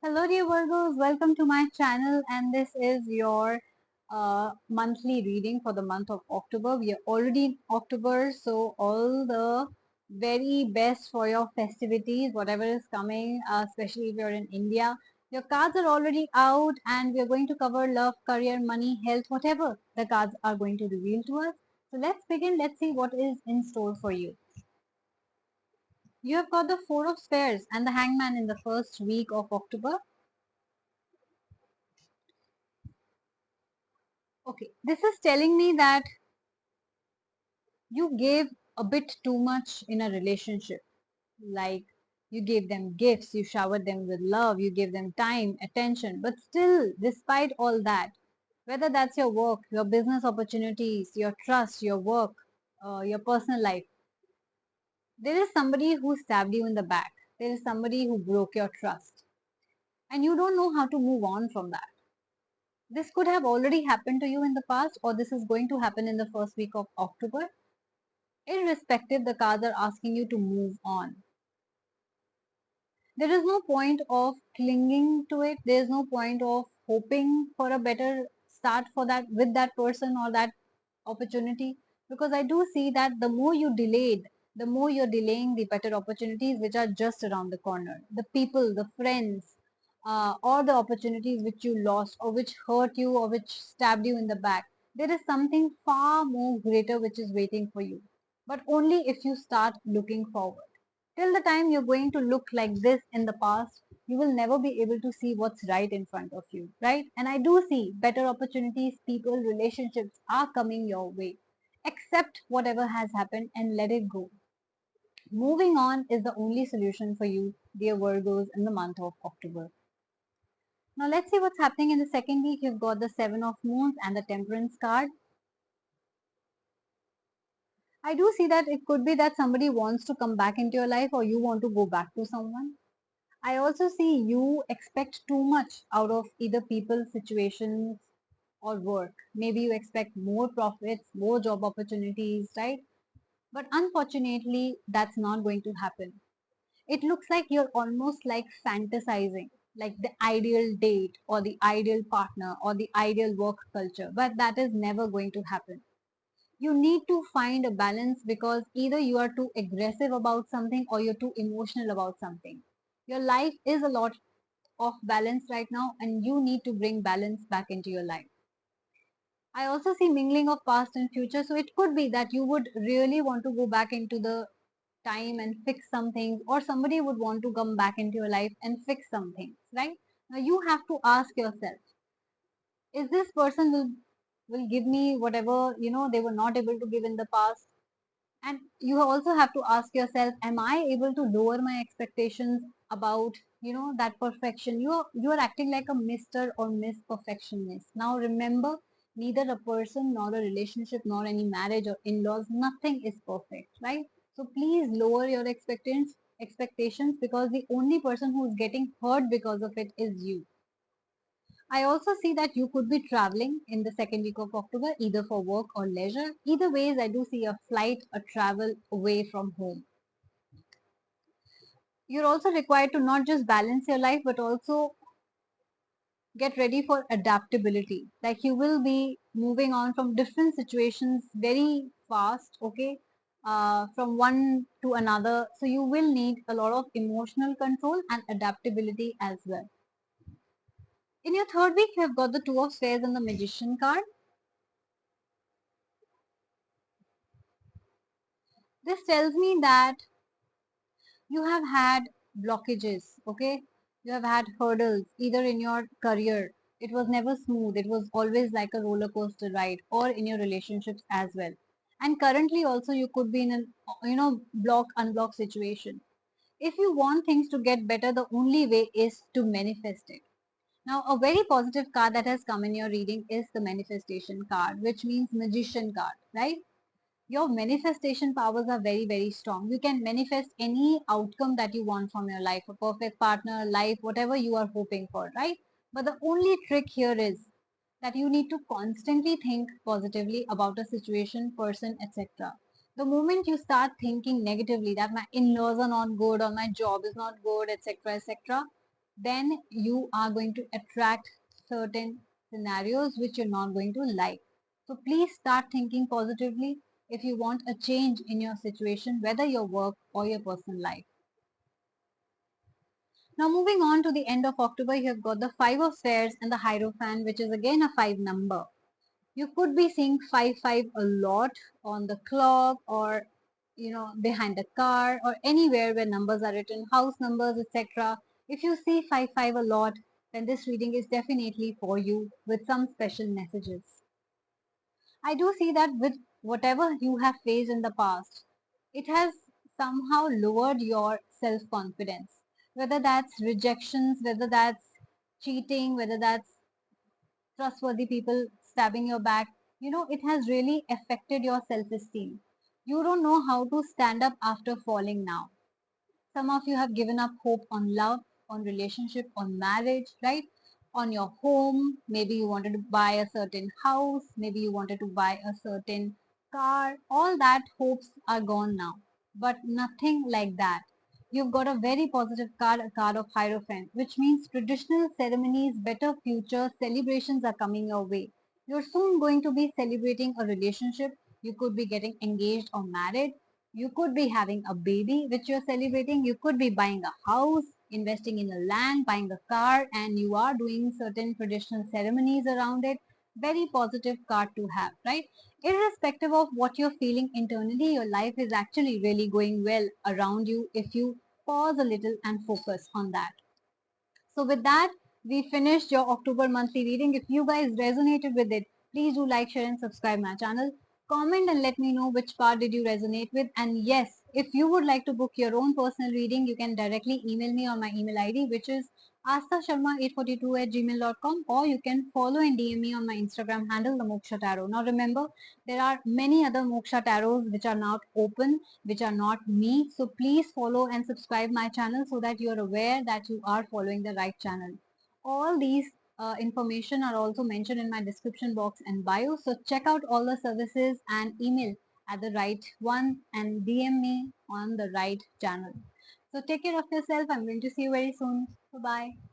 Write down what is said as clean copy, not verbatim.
Hello dear Virgos, welcome to my channel and this is your monthly reading for the month of October. We are already in October, so all the very best for your festivities, whatever is coming, especially if you're in India. Your cards are already out and we are going to cover love, career, money, health, whatever the cards are going to reveal to us. So let's begin. Let's see what is in store for you. You have got the Four of Spades and the Hangman in the first week of October. Okay, this is telling me that you gave a bit too much in a relationship. Like you gave them gifts, you showered them with love, you gave them time, attention. But still, despite all that, whether that's your work, your business opportunities, your trust, your work, your personal life, there is somebody who stabbed you in the back. There is somebody who broke your trust. And you don't know how to move on from that. This could have already happened to you in the past, or this is going to happen in the first week of October. Irrespective, the cards are asking you to move on. There is no point of clinging to it. There is no point of hoping for a better start for that with that person or that opportunity, because I do see that the more you delayed, the more you're delaying the better opportunities which are just around the corner. The people, the friends, or the opportunities which you lost or which hurt you or which stabbed you in the back. There is something far more greater which is waiting for you, but only if you start looking forward. Till the time you're going to look like this in the past, you will never be able to see what's right in front of you, right? And I do see better opportunities, people, relationships are coming your way. Accept whatever has happened and let it go. Moving on is the only solution for you, dear Virgos, in the month of October. Now let's see what's happening in the second week. You've got the Seven of Moons and the Temperance card. I do see that it could be that somebody wants to come back into your life or you want to go back to someone. I also see you expect too much out of either people, situations, or work. Maybe you expect more profits, more job opportunities, right? But unfortunately, that's not going to happen. It looks like you're almost like fantasizing, like the ideal date or the ideal partner or the ideal work culture, but that is never going to happen. You need to find a balance, because either you are too aggressive about something or you're too emotional about something. Your life is a lot of balance right now and you need to bring balance back into your life. I also see mingling of past and future, so it could be that you would really want to go back into the time and fix some things, or somebody would want to come back into your life and fix some things, right? Now you have to ask yourself, is this person will give me whatever they were not able to give in the past? And you also have to ask yourself, am I able to lower my expectations about that perfection? You are acting like a Mr. or Miss Perfectionist. Now remember, neither a person nor a relationship nor any marriage or in-laws, nothing is perfect, right? So please lower your expectations, because the only person who is getting hurt because of it is you. I also see that you could be traveling in the second week of October, either for work or leisure. Either ways, I do see a flight, a travel away from home. You're also required to not just balance your life, but also get ready for adaptability. Like you will be moving on from different situations very fast, okay? From one to another. So you will need a lot of emotional control and adaptability as well. In your third week, you have got the Two of Swords and the Magician card. This tells me that you have had blockages, okay? You have had hurdles either in your career. It was never smooth. It was always like a roller coaster ride, or in your relationships as well. And currently also you could be in an block unblock situation. If you want things to get better, the only way is to manifest it. Now, a very positive card that has come in your reading is the manifestation card, which means magician card, right? Your manifestation powers are very, very strong. You can manifest any outcome that you want from your life, a perfect partner, life, whatever you are hoping for, right? But the only trick here is that you need to constantly think positively about a situation, person, etc. The moment you start thinking negatively that my in-laws are not good or my job is not good, etc., etc., then you are going to attract certain scenarios which you're not going to like. So please start thinking positively if you want a change in your situation, whether your work or your personal life. Now moving on to the end of October, you have got the Five of Swords and the Hierophant, which is again a 5 number. You could be seeing 5 a lot on the clock, or behind a car, or anywhere where numbers are written, house numbers, etc. If you see 5 a lot, then this reading is definitely for you with some special messages. I do see that with whatever you have faced in the past, it has somehow lowered your self confidence. Whether that's rejections, whether that's cheating, whether that's trustworthy people stabbing your back, it has really affected your self esteem. You don't know how to stand up after falling now. Some of you have given up hope on love, on relationship, on marriage, right? On your home. Maybe you wanted to buy a certain house. Maybe you wanted to buy a certain car. All that hopes are gone now. But nothing like that. You've got a very positive card, a card of Hierophant, which means traditional ceremonies, better future, celebrations are coming your way. You're soon going to be celebrating a relationship. You could be getting engaged or married. You could be having a baby which you're celebrating. You could be buying a house, investing in a land, buying a car, and you are doing certain traditional ceremonies around it. Very positive card to have, right? Irrespective of what you're feeling internally, your life is actually really going well around you if you pause a little and focus on that. So with that, we finished your October monthly reading. If you guys resonated with it, please do like, share and subscribe my channel. Comment and let me know which part did you resonate with. And yes, if you would like to book your own personal reading, you can directly email me on my email ID, which is asthasharma842@gmail.com, or you can follow and DM me on my Instagram handle, the Moksha Tarot. Now remember, there are many other Moksha Tarots which are not open, which are not me. So please follow and subscribe my channel so that you are aware that you are following the right channel. All these information are also mentioned in my description box and bio. So check out all the services and email at the right one and DM me on the right channel. So take care of yourself. I'm going to see you very soon. Bye bye.